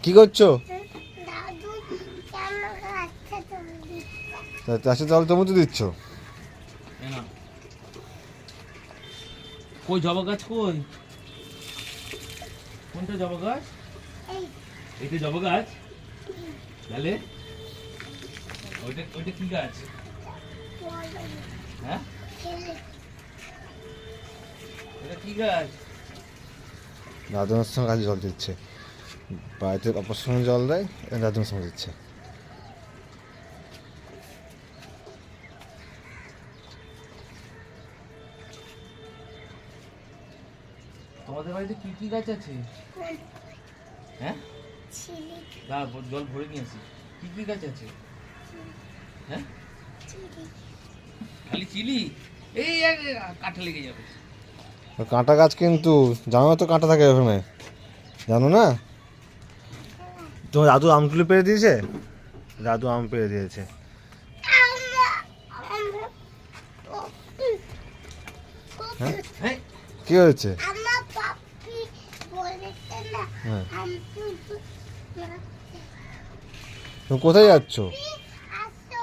কি করছো? দাদু আমাকে আচ্ছা তুমি দিচ্ছে। চাষে জল তুমি তো দিচ্ছ। কই জবা গাছ কই? কোনটা জবা গাছ? এই এইটা জবা গাছ? তাহলে ওইটা ওইটা কি গাছ? বলো হ্যাঁ ছেলে এটা কি গাছ? দাদুর সঙ্গে কাজে জল দিচ্ছে, বাড়িতে অপর সঙ্গে জল দেয়, দাদুর সঙ্গে দিচ্ছে। তোমাদের বাড়িতে কি কি গাছ আছে? হ্যাঁ ছেলে দাঁড়া জল ভরে নিয়ে আসি। কি কি গাছ আছে? হ্যাঁ ছেলে খালি চিলি? এই কাঠে লেগে যাবে। কাঁটা গাছ কিন্তু, জানো তো কাঁটা থাকে ওখানে, জানো না? তোমার দাদু আম তুলে পেরে দিয়েছে, দাদু আম পেরে দিয়েছে। হ্যাঁ হ্যাঁ কি হয়েছে? আমার পাপি বলেছে না হ্যাঁ আমি তুমি কোথায় যাচ্ছ? আসো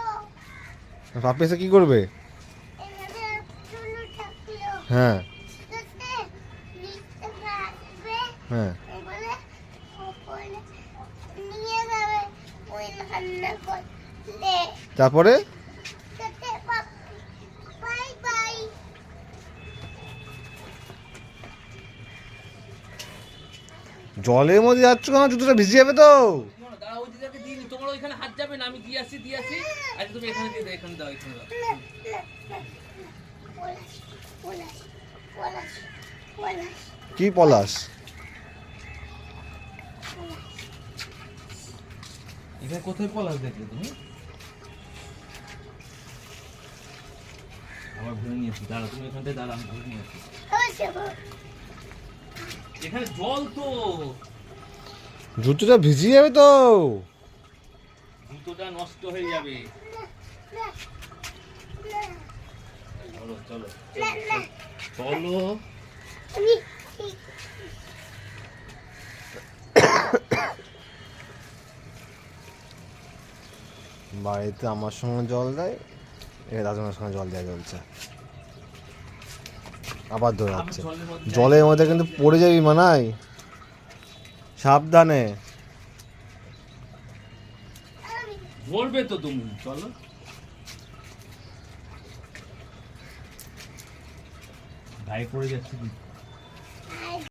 পাপ্পি এসে কি করবে? এখানে চুলু থাকলো হ্যাঁ সেটাতে লিখতে আসবে হ্যাঁ এগুলো ওপরে নিয়ে যাবে ওই রান্না করলে তারপরে সেটাতে পাপি বাই বাই জলের মধ্যে যাচ্ছ কেন? জুতোটা ভিজে যাবে তো। দাঁড়া ওই দিদাকে দিয়ে নি, তোমার ওইখানে হাত যাবে না, আমি দিয়ে আসি আচ্ছা তুমি এখানে দিয়ে দাও, এখানে দাও, এখানে দাও। পলাশ পলাশ পলাশ পলাশ কি পলাশ? এখানে কোথায় পলাশ দেখলে তুমি? আমার ঘুরে নিয়ে আসি, দাঁড়া তুমি এখানটায় দাঁড়া, আমি ঘুরে নিয়ে আসি। এখানে জল তো, জুতোটা ভিজে যাবে তো। জুতোটা নষ্ট হয়ে যাবে। চলো চলো চলো। বাড়িতে আমার সঙ্গে জল দেয়, এবার দাদুর সঙ্গে জল দেওয়া চলছে। আবার দৌড়াচ্ছে। জলের মধ্যে জলের মধ্যে কিন্তু পড়ে যাবি মানাই, সাবধানে। ধরবে তো তুমি, চলো। গায়ে পড়ে যাচ্ছে কি?